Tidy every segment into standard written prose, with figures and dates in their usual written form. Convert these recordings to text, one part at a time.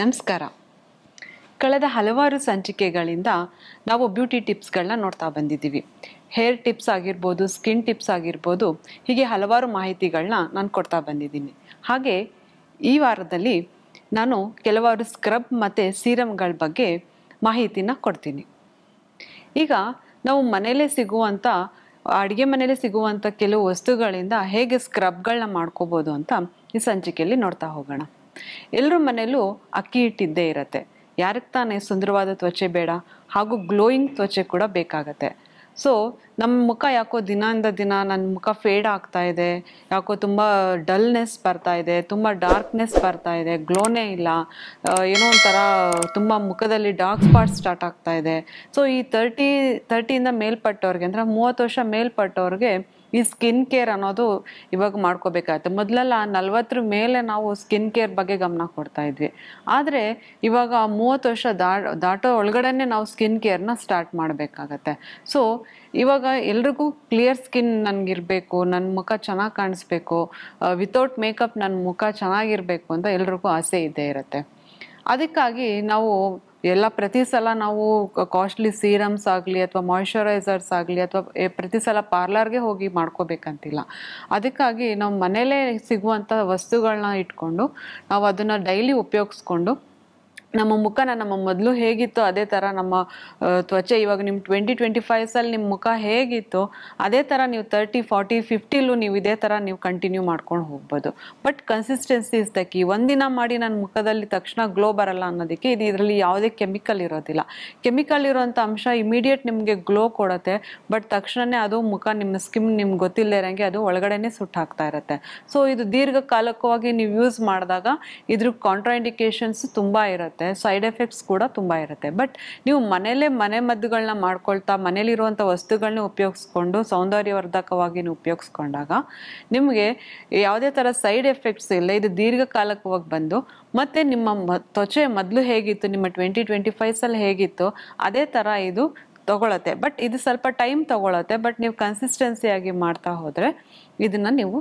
ನಮಸ್ಕಾರ. ಕಳೆದ ಹಲವಾರು ಸಂಚಿಕೆಗಳಿಂದ ನಾವು ಬ್ಯೂಟಿ ಟಿಪ್ಸ್ಗಳನ್ನ ನೋಡ್ತಾ ಬಂದಿದ್ದೀವಿ. ಹೇರ್ ಟಿಪ್ಸ್ ಆಗಿರ್ಬೋದು, ಸ್ಕಿನ್ ಟಿಪ್ಸ್ ಆಗಿರ್ಬೋದು, ಹೀಗೆ ಹಲವಾರು ಮಾಹಿತಿಗಳನ್ನ ನಾನು ಕೊಡ್ತಾ ಬಂದಿದ್ದೀನಿ. ಹಾಗೆ ಈ ವಾರದಲ್ಲಿ ನಾನು ಕೆಲವಾರು ಸ್ಕ್ರಬ್ ಮತ್ತು ಸೀರಮ್ಗಳ ಬಗ್ಗೆ ಮಾಹಿತಿನ ಕೊಡ್ತೀನಿ. ಈಗ ನಾವು ಮನೆಯಲ್ಲೇ ಸಿಗುವಂಥ ಅಡುಗೆ ಮನೆಯಲ್ಲೇ ಸಿಗುವಂಥ ಕೆಲವು ವಸ್ತುಗಳಿಂದ ಹೇಗೆ ಸ್ಕ್ರಬ್ಗಳನ್ನ ಮಾಡ್ಕೋಬೋದು ಅಂತ ಈ ಸಂಚಿಕೆಯಲ್ಲಿ ನೋಡ್ತಾ ಹೋಗೋಣ. ಎಲ್ಲರ ಮನೆಯಲ್ಲೂ ಅಕ್ಕಿ ಹಿಟ್ಟಿದ್ದೇ ಇರುತ್ತೆ. ಯಾರಿಗೆ ತಾನೇ ಸುಂದರವಾದ ತ್ವಚೆ ಬೇಡ, ಹಾಗೂ ಗ್ಲೋಯಿಂಗ್ ತ್ವಚೆ ಕೂಡ ಬೇಕಾಗತ್ತೆ. ಸೊ ನಮ್ಮ ಮುಖ ಯಾಕೋ ದಿನದಿಂದ ದಿನ ನನ್ನ ಮುಖ ಫೇಡ್ ಆಗ್ತಾ ಇದೆ, ಯಾಕೋ ತುಂಬ ಡಲ್ನೆಸ್ ಬರ್ತಾ ಇದೆ, ತುಂಬ ಡಾರ್ಕ್ನೆಸ್ ಬರ್ತಾ ಇದೆ, ಗ್ಲೋನೇ ಇಲ್ಲ, ಏನೋ ಒಂಥರ ತುಂಬ ಮುಖದಲ್ಲಿ ಡಾರ್ಕ್ ಸ್ಪಾಟ್ಸ್ ಸ್ಟಾರ್ಟ್ ಆಗ್ತಾ ಇದೆ. ಸೊ ಈ ತರ್ಟಿಯಿಂದ ಮೇಲ್ಪಟ್ಟವ್ರಿಗೆ ಅಂದರೆ 30 ವರ್ಷ ಮೇಲ್ಪಟ್ಟವ್ರಿಗೆ ಈ ಸ್ಕಿನ್ ಕೇರ್ ಅನ್ನೋದು ಇವಾಗ ಮಾಡ್ಕೋಬೇಕಾಗತ್ತೆ. ಮೊದಲೆಲ್ಲ 40 ಮೇಲೆ ನಾವು ಸ್ಕಿನ್ ಕೇರ್ ಬಗ್ಗೆ ಗಮನ ಕೊಡ್ತಾ ಇದ್ವಿ. ಆದರೆ ಇವಾಗ 30 ವರ್ಷ ದಾಟೋ ಒಳಗಡೆನೆ ನಾವು ಸ್ಕಿನ್ ಕೇರ್ನ ಸ್ಟಾರ್ಟ್ ಮಾಡಬೇಕಾಗತ್ತೆ. ಸೊ ಇವಾಗ ಎಲ್ರಿಗೂ ಕ್ಲಿಯರ್ ಸ್ಕಿನ್ ನನಗಿರಬೇಕು, ನನ್ನ ಮುಖ ಚೆನ್ನಾಗಿ ಕಾಣಿಸ್ಬೇಕು, ವಿತೌಟ್ ಮೇಕಪ್ ನನ್ನ ಮುಖ ಚೆನ್ನಾಗಿರಬೇಕು ಅಂತ ಎಲ್ರಿಗೂ ಆಸೆ ಇದ್ದೇ ಇರುತ್ತೆ. ಅದಕ್ಕಾಗಿ ನಾವು ಪ್ರತಿ ಸಲ ನಾವು ಕಾಸ್ಟ್ಲಿ ಸೀರಮ್ಸ್ ಆಗಲಿ ಅಥವಾ ಮಾಯಿಶ್ಚರೈಸರ್ಸ್ ಆಗಲಿ ಅಥವಾ ಪ್ರತಿ ಸಲ ಪಾರ್ಲರ್ಗೆ ಹೋಗಿ ಮಾಡ್ಕೋಬೇಕಂತಿಲ್ಲ. ಅದಕ್ಕಾಗಿ ನಾವು ಮನೇಲೇ ಸಿಗುವಂಥ ವಸ್ತುಗಳನ್ನ ಇಟ್ಕೊಂಡು ನಾವು ಅದನ್ನು ಡೈಲಿ ಉಪಯೋಗಿಸ್ಕೊಂಡು ನಮ್ಮ ಮುಖನ ನಮ್ಮ ಮೊದಲು ಹೇಗಿತ್ತು ಅದೇ ಥರ ನಮ್ಮ ತ್ವಚೆ ಇವಾಗ ನಿಮ್ಮ 2025 ನಿಮ್ಮ ಮುಖ ಹೇಗಿತ್ತು ಅದೇ ಥರ ನೀವು 30, 40, 50ಲೂ ನೀವು ಇದೇ ಥರ ನೀವು ಕಂಟಿನ್ಯೂ ಮಾಡ್ಕೊಂಡು ಹೋಗ್ಬೋದು. But consistency is the key. ಒಂದಿನ ಮಾಡಿ ನನ್ನ ಮುಖದಲ್ಲಿ ತಕ್ಷಣ ಗ್ಲೋ ಬರಲ್ಲ ಅನ್ನೋದಕ್ಕೆ ಇದರಲ್ಲಿ ಯಾವುದೇ ಕೆಮಿಕಲ್ ಇರೋದಿಲ್ಲ. ಕೆಮಿಕಲ್ ಇರೋಂಥ ಅಂಶ ಇಮಿಡಿಯೇಟ್ ನಿಮಗೆ ಗ್ಲೋ ಕೊಡುತ್ತೆ, ಬಟ್ ತಕ್ಷಣವೇ ಅದು ಮುಖ ನಿಮ್ಮ ಸ್ಕಿನ್ ನಿಮ್ಗೆ ಗೊತ್ತಿಲ್ಲದೆ ಇರೋಂಗೆ ಅದು ಒಳಗಡೆನೇ ಸುಟ್ಟು ಹಾಕ್ತಾ ಇರುತ್ತೆ. ಸೊ ಇದು ದೀರ್ಘಕಾಲಕವಾಗಿ ನೀವು ಯೂಸ್ ಮಾಡಿದಾಗ ಇದ್ರ ಕಾಂಟ್ರಾಇಂಡಿಕೇಶನ್ಸ್ ತುಂಬ ಇರುತ್ತೆ, ಸೈಡ್ ಎಫೆಕ್ಟ್ಸ್ ಕೂಡ ತುಂಬ ಇರುತ್ತೆ. ಬಟ್ ನೀವು ಮನೆ ಮದ್ದುಗಳನ್ನ ಮಾಡ್ಕೊಳ್ತಾ ಮನೇಲಿರುವಂಥ ವಸ್ತುಗಳನ್ನ ಉಪಯೋಗಿಸ್ಕೊಂಡು ಸೌಂದರ್ಯವರ್ಧಕವಾಗಿ ನೀವು ಉಪಯೋಗಿಸ್ಕೊಂಡಾಗ ನಿಮಗೆ ಯಾವುದೇ ಥರ ಸೈಡ್ ಎಫೆಕ್ಟ್ಸ್ ಇಲ್ಲ. ಇದು ದೀರ್ಘಕಾಲಕವಾಗಿ ಬಂದು ಮತ್ತೆ ನಿಮ್ಮ ತ್ವಚೆ ಮೊದಲು ಹೇಗಿತ್ತು, ನಿಮ್ಮ 2025 ಹೇಗಿತ್ತು ಅದೇ ಥರ ಇದು ತಗೊಳತ್ತೆ. ಬಟ್ ಇದು ಸ್ವಲ್ಪ ಟೈಮ್ ತಗೊಳತ್ತೆ. ಬಟ್ ನೀವು ಕನ್ಸಿಸ್ಟೆನ್ಸಿಯಾಗಿ ಮಾಡ್ತಾ ಹೋದರೆ ಇದನ್ನು ನೀವು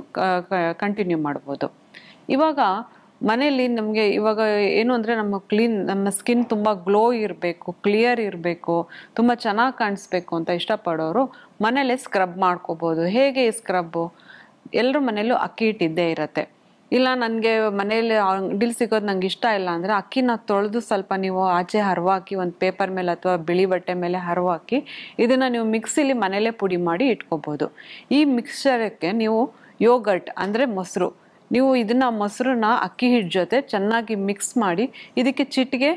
ಕಂಟಿನ್ಯೂ ಮಾಡ್ಬೋದು. ಇವಾಗ ಮನೆಯಲ್ಲಿ ನಮಗೆ ಇವಾಗ ಏನು ಅಂದರೆ ನಮ್ಮ ಸ್ಕಿನ್ ತುಂಬ ಗ್ಲೋ ಇರಬೇಕು, ಕ್ಲಿಯರ್ ಇರಬೇಕು, ತುಂಬ ಚೆನ್ನಾಗಿ ಕಾಣಿಸ್ಬೇಕು ಅಂತ ಇಷ್ಟಪಡೋರು ಮನೇಲೆ ಸ್ಕ್ರಬ್ ಮಾಡ್ಕೋಬೋದು. ಹೇಗೆ ಸ್ಕ್ರಬ್ಬು? ಎಲ್ಲರ ಮನೇಲೂ ಅಕ್ಕಿ ಹಿಟ್ಟಿದ್ದೇ ಇರುತ್ತೆ. ಇಲ್ಲ ನನಗೆ ಮನೆಯಲ್ಲಿ ಅಂಗಡಿಲಿ ಸಿಗೋದು ನಂಗೆ ಇಷ್ಟ ಇಲ್ಲ ಅಂದರೆ ಅಕ್ಕಿನ ತೊಳೆದು ಸ್ವಲ್ಪ ನೀವು ಆಚೆ ಹರವಾಕಿ ಒಂದು ಪೇಪರ್ ಮೇಲೆ ಅಥವಾ ಬಿಳಿ ಬಟ್ಟೆ ಮೇಲೆ ಹರವಾಕಿ ಇದನ್ನು ನೀವು ಮಿಕ್ಸಿಲಿ ಮನೇಲೇ ಪುಡಿ ಮಾಡಿ ಇಟ್ಕೋಬೋದು. ಈ ಮಿಕ್ಸ್ಚರಕ್ಕೆ ನೀವು ಯೋಗರ್ಟ್ ಅಂದರೆ ಮೊಸರು, ನೀವು ಇದನ್ನು ಮೊಸರನ್ನ ಅಕ್ಕಿ ಹಿಟ್ಟು ಜೊತೆ ಚೆನ್ನಾಗಿ ಮಿಕ್ಸ್ ಮಾಡಿ ಇದಕ್ಕೆ ಚಿಟಿಗೆ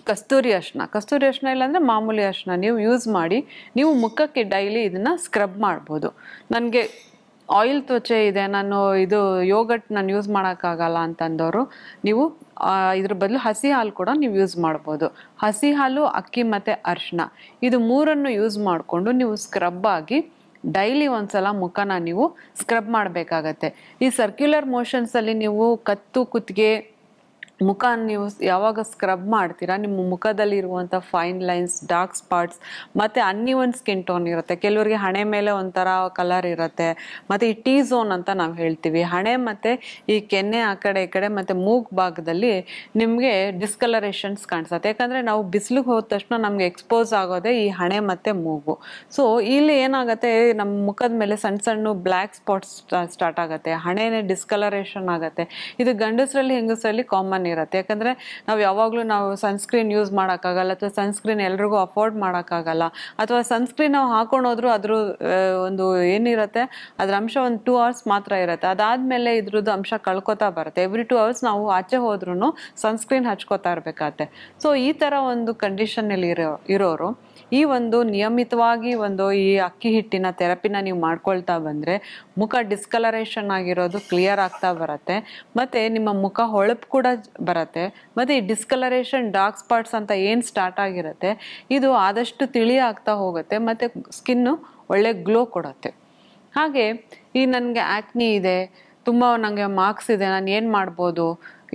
ಕಸ್ತೂರಿ ಅರಿಶಿನ ಇಲ್ಲಾಂದರೆ ಮಾಮೂಲಿ ಅರಿಶಿನ ನೀವು ಯೂಸ್ ಮಾಡಿ ನೀವು ಮುಖಕ್ಕೆ ಡೈಲಿ ಇದನ್ನು ಸ್ಕ್ರಬ್ ಮಾಡ್ಬೋದು. ನನಗೆ ಆಯಿಲ್ ತ್ವಚೆ ಇದೆ, ನಾನು ಇದು ಯೋಗರ್ಟ್ ನಾನು ಯೂಸ್ ಮಾಡೋಕ್ಕಾಗಲ್ಲ ಅಂತಂದವರು ನೀವು ಇದ್ರ ಬದಲು ಹಸಿ ಹಾಲು ಕೂಡ ನೀವು ಯೂಸ್ ಮಾಡ್ಬೋದು. ಹಸಿ ಹಾಲು, ಅಕ್ಕಿ ಮತ್ತು ಅರಿಶಿನ ಇದು ಮೂರನ್ನು ಯೂಸ್ ಮಾಡಿಕೊಂಡು ನೀವು ಸ್ಕ್ರಬ್ ಆಗಿ ಡೈಲಿ ಒಂದ್ಸಲ ಮುಖನ ನೀವು ಸ್ಕ್ರಬ್ ಮಾಡಬೇಕಾಗತ್ತೆ. ಈ ಸರ್ಕ್ಯುಲರ್ ಮೋಷನ್ಸಲ್ಲಿ ನೀವು ಕುತ್ತಿಗೆ ಮುಖ ನೀವು ಯಾವಾಗ ಸ್ಕ್ರಬ್ ಮಾಡ್ತೀರಾ ನಿಮ್ಮ ಮುಖದಲ್ಲಿ ಇರುವಂಥ ಫೈನ್ ಲೈನ್ಸ್, ಡಾರ್ಕ್ ಸ್ಪಾಟ್ಸ್ ಮತ್ತು ಅನ್ಇವನ್ ಸ್ಕಿನ್ ಟೋನ್ ಇರುತ್ತೆ. ಕೆಲವರಿಗೆ ಹಣೆ ಮೇಲೆ ಒಂಥರ ಕಲರ್ ಇರುತ್ತೆ. ಮತ್ತು ಈ ಟೀ ಝೋನ್ ಅಂತ ನಾವು ಹೇಳ್ತೀವಿ, ಹಣೆ ಮತ್ತು ಈ ಕೆನ್ನೆ ಆ ಕಡೆ ಈ ಕಡೆ ಮತ್ತು ಮೂಗ್ ಭಾಗದಲ್ಲಿ ನಿಮಗೆ ಡಿಸ್ಕಲರೇಷನ್ಸ್ ಕಾಣಿಸುತ್ತೆ. ಯಾಕಂದರೆ ನಾವು ಬಿಸಿಲಿಗೆ ಹೋದ ತಕ್ಷಣ ನಮಗೆ ಎಕ್ಸ್ಪೋಸ್ ಆಗೋದೇ ಈ ಹಣೆ ಮತ್ತು ಮೂಗು. ಸೊ ಇಲ್ಲಿ ಏನಾಗುತ್ತೆ, ನಮ್ಮ ಮುಖದ ಮೇಲೆ ಸಣ್ಣ ಸಣ್ಣ ಬ್ಲ್ಯಾಕ್ ಸ್ಪಾಟ್ಸ್ ಸ್ಟಾರ್ಟ್ ಆಗುತ್ತೆ, ಹಣೆನೇ ಡಿಸ್ಕಲರೇಷನ್ ಆಗುತ್ತೆ. ಇದು ಗಂಡಸರಲ್ಲಿ ಹೆಂಗಸರಲ್ಲಿ ಕಾಮನ್ ಇರುತ್ತೆ. ಯಾಕಂದರೆ ನಾವು ಯಾವಾಗಲೂ ನಾವು ಸನ್ಸ್ಕ್ರೀನ್ ಯೂಸ್ ಮಾಡೋಕ್ಕಾಗಲ್ಲ, ಅಥವಾ ಸನ್ಸ್ಕ್ರೀನ್ ಎಲ್ರಿಗೂ ಅಫೋರ್ಡ್ ಮಾಡೋಕ್ಕಾಗಲ್ಲ, ಅಥವಾ ಸನ್ಸ್ಕ್ರೀನ್ ನಾವು ಹಾಕೊಂಡೋದ್ರೂ ಅದ್ರ ಒಂದು ಏನಿರುತ್ತೆ ಅದ್ರ ಅಂಶ ಒಂದು 2 hours ಮಾತ್ರ ಇರುತ್ತೆ. ಅದಾದಮೇಲೆ ಇದ್ರದ್ದು ಅಂಶ ಕಳ್ಕೊತಾ ಬರುತ್ತೆ. ಎವ್ರಿ 2 hours ನಾವು ಆಚೆ ಹೋದ್ರೂ ಸನ್ಸ್ಕ್ರೀನ್ ಹಚ್ಕೋತಾ ಇರಬೇಕಾಗತ್ತೆ. ಸೊ ಈ ಥರ ಒಂದು ಕಂಡೀಷನ್ನಲ್ಲಿ ಇರೋರು ಈ ಒಂದು ನಿಯಮಿತವಾಗಿ ಈ ಅಕ್ಕಿ ಹಿಟ್ಟಿನ ಥೆರಪಿನ ನೀವು ಮಾಡ್ಕೊಳ್ತಾ ಬಂದರೆ ಮುಖ ಡಿಸ್ಕಲರೇಷನ್ ಆಗಿರೋದು ಕ್ಲಿಯರ್ ಆಗ್ತಾ ಬರುತ್ತೆ, ಮತ್ತು ನಿಮ್ಮ ಮುಖ ಹೊಳಪು ಕೂಡ ಬರುತ್ತೆ. ಮತ್ತು ಈ ಡಿಸ್ಕಲರೇಷನ್, ಡಾರ್ಕ್ ಸ್ಪಾಟ್ಸ್ ಅಂತ ಏನು ಸ್ಟಾರ್ಟ್ ಆಗಿರುತ್ತೆ ಇದು ಆದಷ್ಟು ತಿಳಿ ಆಗ್ತಾ ಹೋಗುತ್ತೆ, ಮತ್ತು ಸ್ಕಿನ್ನು ಒಳ್ಳೆ ಗ್ಲೋ ಕೊಡುತ್ತೆ. ಹಾಗೆ ಈ ನನಗೆ ಆ್ಯಕ್ನಿ ಇದೆ, ತುಂಬ ನನಗೆ ಮಾರ್ಕ್ಸ್ ಇದೆ, ನಾನು ಏನು ಮಾಡ್ಬೋದು,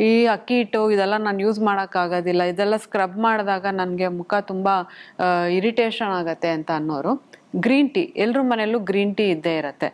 ಈ ಅಕ್ಕಿ ಹಿಟ್ಟು ಇದೆಲ್ಲ ನಾನು ಯೂಸ್ ಮಾಡೋಕ್ಕಾಗೋದಿಲ್ಲ, ಇದೆಲ್ಲ ಸ್ಕ್ರಬ್ ಮಾಡಿದಾಗ ನನಗೆ ಮುಖ ತುಂಬ ಇರಿಟೇಷನ್ ಆಗುತ್ತೆ ಅಂತ ಅನ್ನೋರು ಗ್ರೀನ್ ಟೀ, ಎಲ್ಲರ ಮನೆಯಲ್ಲೂ ಗ್ರೀನ್ ಟೀ ಇದ್ದೇ ಇರುತ್ತೆ.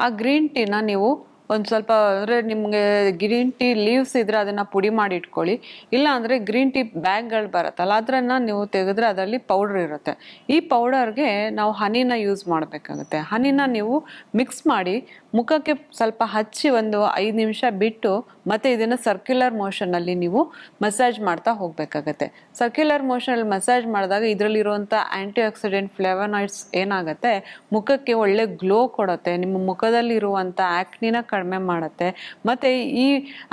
ಆ ಗ್ರೀನ್ ಟೀನ ನೀವು ಒಂದು ಸ್ವಲ್ಪ ಅಂದರೆ ನಿಮಗೆ ಗ್ರೀನ್ ಟೀ ಲೀವ್ಸ್ ಇದ್ದರೆ ಅದನ್ನು ಪುಡಿ ಮಾಡಿ ಇಟ್ಕೊಳ್ಳಿ. ಇಲ್ಲ ಅಂದರೆ ಗ್ರೀನ್ ಟೀ ಬ್ಯಾಗ್ಗಳು ಬರುತ್ತಲ್ಲ ಅದನ್ನು ನೀವು ತೆಗೆದ್ರೆ ಅದರಲ್ಲಿ ಪೌಡ್ರ್ ಇರುತ್ತೆ. ಈ ಪೌಡರ್ಗೆ ನಾವು ಹನಿನ ಯೂಸ್ ಮಾಡಬೇಕಾಗುತ್ತೆ. ಹನಿನ ನೀವು ಮಿಕ್ಸ್ ಮಾಡಿ ಮುಖಕ್ಕೆ ಸ್ವಲ್ಪ ಹಚ್ಚಿ ಒಂದು 5 ನಿಮಿಷ ಬಿಟ್ಟು ಮತ್ತೆ ಇದನ್ನು ಸರ್ಕ್ಯುಲರ್ ಮೋಷನಲ್ಲಿ ನೀವು ಮಸಾಜ್ ಮಾಡ್ತಾ ಹೋಗಬೇಕಾಗತ್ತೆ. ಸರ್ಕ್ಯುಲರ್ ಮೋಷನಲ್ಲಿ ಮಸಾಜ್ ಮಾಡಿದಾಗ ಇದರಲ್ಲಿರುವಂಥ ಆ್ಯಂಟಿ ಆಕ್ಸಿಡೆಂಟ್ ಫ್ಲೇವನಾಯ್ಡ್ಸ್ ಏನಾಗುತ್ತೆ ಮುಖಕ್ಕೆ ಒಳ್ಳೆ ಗ್ಲೋ ಕೊಡುತ್ತೆ, ನಿಮ್ಮ ಮುಖದಲ್ಲಿರುವಂಥ ಆ್ಯಕ್ನಿನ ಕಡಿಮೆ ಮಾಡುತ್ತೆ. ಮತ್ತು ಈ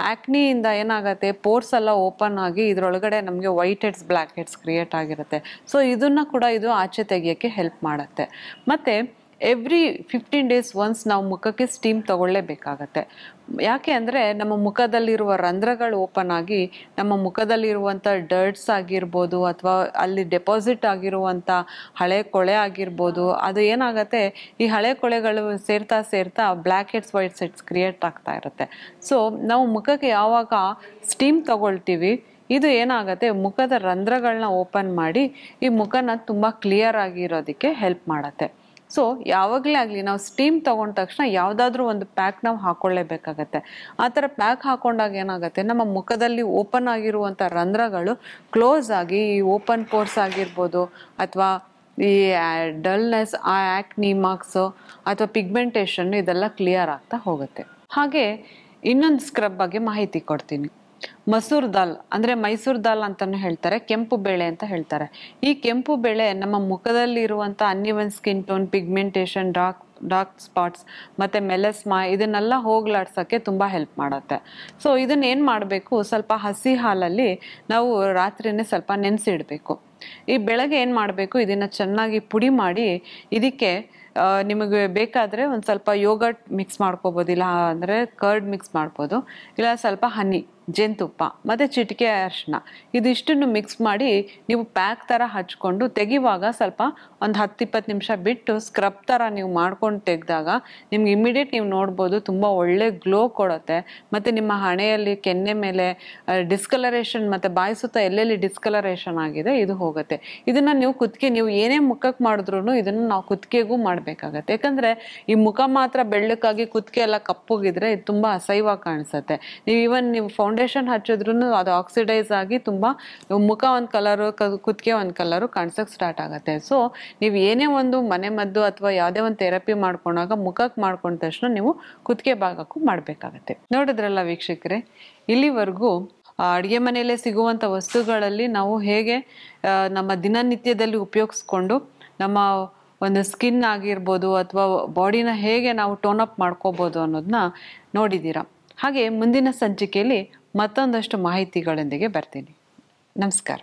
ಆ್ಯಕ್ನಿಯಿಂದ ಏನಾಗುತ್ತೆ ಪೋರ್ಸ್ ಎಲ್ಲ ಓಪನ್ ಆಗಿ ಇದರೊಳಗಡೆ ನಮಗೆ white heads black heads create ಆಗಿರುತ್ತೆ. ಸೊ ಇದನ್ನು ಕೂಡ ಇದು ಆಚೆ ತೆಗಿಯೋಕ್ಕೆ ಹೆಲ್ಪ್ ಮಾಡುತ್ತೆ. ಮತ್ತು ಎವ್ರಿ 15 ಡೇಸ್ ಒನ್ಸ್ ನಾವು ಮುಖಕ್ಕೆ ಸ್ಟೀಮ್ ತಗೊಳ್ಳೇಬೇಕಾಗತ್ತೆ. ಯಾಕೆ ಅಂದರೆ ನಮ್ಮ ಮುಖದಲ್ಲಿರುವ ರಂಧ್ರಗಳು ಓಪನ್ ಆಗಿ ನಮ್ಮ ಮುಖದಲ್ಲಿರುವಂಥ ಡರ್ಟ್ಸ್ ಆಗಿರ್ಬೋದು ಅಥವಾ ಅಲ್ಲಿ ಡೆಪಾಸಿಟ್ ಆಗಿರುವಂಥ ಹಳೆ ಕೊಳೆ ಆಗಿರ್ಬೋದು, ಅದು ಏನಾಗುತ್ತೆ ಈ ಹಳೆ ಕೊಳೆಗಳು ಸೇರ್ತಾ ಸೇರ್ತಾ black heads white heads create ಆಗ್ತಾ ಇರುತ್ತೆ. ಸೊ ನಾವು ಮುಖಕ್ಕೆ ಯಾವಾಗ ಸ್ಟೀಮ್ ತಗೊಳ್ತೀವಿ ಇದು ಏನಾಗುತ್ತೆ ಮುಖದ ರಂಧ್ರಗಳನ್ನ ಓಪನ್ ಮಾಡಿ ಈ ಮುಖನ ತುಂಬ ಕ್ಲಿಯರ್ ಆಗಿರೋದಕ್ಕೆ ಹೆಲ್ಪ್ ಮಾಡುತ್ತೆ. ಸೊ ಯಾವಾಗಲೇ ಆಗಲಿ ನಾವು ಸ್ಟೀಮ್ ತೊಗೊಂಡ ತಕ್ಷಣ ಯಾವುದಾದ್ರೂ ಒಂದು ಪ್ಯಾಕ್ ನಾವು ಹಾಕ್ಕೊಳ್ಳೇಬೇಕಾಗತ್ತೆ. ಆ ಥರ ಪ್ಯಾಕ್ ಹಾಕ್ಕೊಂಡಾಗ ಏನಾಗುತ್ತೆ ನಮ್ಮ ಮುಖದಲ್ಲಿ ಓಪನ್ ಆಗಿರುವಂಥ ರಂಧ್ರಗಳು ಕ್ಲೋಸ್ ಆಗಿ ಈ ಓಪನ್ ಪೋರ್ಸ್ ಆಗಿರ್ಬೋದು ಅಥವಾ ಈ ಡಲ್ನೆಸ್ ಆ ಆ್ಯಕ್ನಿ ಮಾರ್ಕ್ಸು ಅಥವಾ ಪಿಗ್ಮೆಂಟೇಷನ್ ಇದೆಲ್ಲ ಕ್ಲಿಯರ್ ಆಗ್ತಾ ಹೋಗುತ್ತೆ. ಹಾಗೆ ಇನ್ನೊಂದು ಸ್ಕ್ರಬ್ ಬಗ್ಗೆ ಮಾಹಿತಿ ಕೊಡ್ತೀನಿ. ಮಸೂರ್ ದಾಲ್ ಅಂದರೆ ಮೈಸೂರು ದಾಲ್ ಅಂತಲೂ ಹೇಳ್ತಾರೆ, ಕೆಂಪು ಬೇಳೆ ಅಂತ ಹೇಳ್ತಾರೆ. ಈ ಕೆಂಪು ಬೇಳೆ ನಮ್ಮ ಮುಖದಲ್ಲಿ ಇರುವಂಥ uneven skin tone, pigmentation, dark spots ಮತ್ತು ಮೆಲಸ್ಮಾ ಇದನ್ನೆಲ್ಲ ಹೋಗ್ಲಾಡ್ಸೋಕ್ಕೆ ತುಂಬ ಹೆಲ್ಪ್ ಮಾಡುತ್ತೆ. ಸೊ ಇದನ್ನೇನು ಮಾಡಬೇಕು, ಸ್ವಲ್ಪ ಹಸಿ ಹಾಲಲ್ಲಿ ನಾವು ರಾತ್ರಿನೇ ಸ್ವಲ್ಪ ನೆನೆಸಿಡಬೇಕು. ಈ ಬೆಳಗ್ಗೆ ಏನು ಮಾಡಬೇಕು ಇದನ್ನು ಚೆನ್ನಾಗಿ ಪುಡಿ ಮಾಡಿ ಇದಕ್ಕೆ ನಿಮಗೆ ಬೇಕಾದರೆ ಒಂದು ಸ್ವಲ್ಪ ಯೋಗರ್ಟ್ ಮಿಕ್ಸ್ ಮಾಡ್ಕೋಬೋದು, ಇಲ್ಲ ಅಂದರೆ ಕರ್ಡ್ ಮಿಕ್ಸ್ ಮಾಡ್ಬೋದು, ಇಲ್ಲ ಸ್ವಲ್ಪ ಹನಿ ಜೇನುತುಪ್ಪ ಮತ್ತು ಚಿಟಿಕೆ ಅರಿಶಿನ ಇದಿಷ್ಟನ್ನು ಮಿಕ್ಸ್ ಮಾಡಿ ನೀವು ಪ್ಯಾಕ್ ಥರ ಹಚ್ಕೊಂಡು ತೆಗಿವಾಗ ಸ್ವಲ್ಪ ಒಂದು 10-20 ನಿಮಿಷ ಬಿಟ್ಟು ಸ್ಕ್ರಬ್ ಥರ ನೀವು ಮಾಡ್ಕೊಂಡು ತೆಗೆದಾಗ ನಿಮ್ಗೆ ಇಮಿಡಿಯೇಟ್ ನೀವು ನೋಡ್ಬೋದು ತುಂಬ ಒಳ್ಳೆ ಗ್ಲೋ ಕೊಡುತ್ತೆ. ಮತ್ತು ನಿಮ್ಮ ಹಣೆಯಲ್ಲಿ ಕೆನ್ನೆ ಮೇಲೆ ಡಿಸ್ಕಲರೇಷನ್ ಮತ್ತು ಬಾಯಿ ಸುತ್ತ ಎಲ್ಲೆಲ್ಲಿ ಡಿಸ್ಕಲರೇಷನ್ ಆಗಿದೆ ಇದು ಹೋಗುತ್ತೆ. ಇದನ್ನು ನೀವು ಕುತ್ತಿಗೆ ನೀವು ಏನೇ ಮುಖಕ್ಕೆ ಮಾಡಿದ್ರೂ ಇದನ್ನು ನಾವು ಕುತ್ತಿಗೆಗೂ ಮಾಡಬೇಕಾಗತ್ತೆ. ಯಾಕಂದರೆ ಈ ಮುಖ ಮಾತ್ರ ಬೆಳ್ಳಕ್ಕಾಗಿ ಕುತ್ತಿಗೆ ಎಲ್ಲ ಕಪ್ಪುಗಿದ್ರೆ ಇದು ತುಂಬ ಅಸಹ್ಯವಾಗಿ ಕಾಣಿಸುತ್ತೆ. ನೀವು ಈವನ್ ನೀವು ಫೌಂಡೇಶನ್ ಹಚ್ಚಿದ್ರೂ ಅದು ಆಕ್ಸಿಡೈಸ್ ಆಗಿ ತುಂಬ ಮುಖ ಒಂದು ಕಲರು ಕುತ್ತಿಗೆ ಒಂದು ಕಲರು ಕಾಣಿಸೋಕೆ ಸ್ಟಾರ್ಟ್ ಆಗುತ್ತೆ. ಸೊ ನೀವು ಏನೇ ಒಂದು ಮನೆ ಮದ್ದು ಅಥವಾ ಯಾವುದೇ ಒಂದು ಥೆರಪಿ ಮಾಡ್ಕೊಂಡಾಗ ಮುಖಕ್ಕೆ ಮಾಡ್ಕೊಂಡ ತಕ್ಷಣ ನೀವು ಕುತ್ತಿಗೆ ಭಾಗಕ್ಕೂ ಮಾಡಬೇಕಾಗತ್ತೆ. ನೋಡಿದ್ರಲ್ಲ ವೀಕ್ಷಕರೇ, ಇಲ್ಲಿವರೆಗೂ ಅಡುಗೆ ಮನೆಯಲ್ಲೇ ಸಿಗುವಂಥ ವಸ್ತುಗಳಲ್ಲಿ ನಾವು ಹೇಗೆ ನಮ್ಮ ದಿನನಿತ್ಯದಲ್ಲಿ ಉಪಯೋಗಿಸ್ಕೊಂಡು ನಮ್ಮ ಒಂದು ಸ್ಕಿನ್ ಆಗಿರ್ಬೋದು ಅಥವಾ ಬಾಡಿನ ಹೇಗೆ ನಾವು ಟೋನ್ ಅಪ್ ಮಾಡ್ಕೋಬೋದು ಅನ್ನೋದನ್ನ ನೋಡಿದ್ದೀರಾ. ಹಾಗೆ ಮುಂದಿನ ಸಂಚಿಕೆಯಲ್ಲಿ ಮತ್ತೊಂದಷ್ಟು ಮಾಹಿತಿಗಳೊಂದಿಗೆ ಬರ್ತೀನಿ. ನಮಸ್ಕಾರ.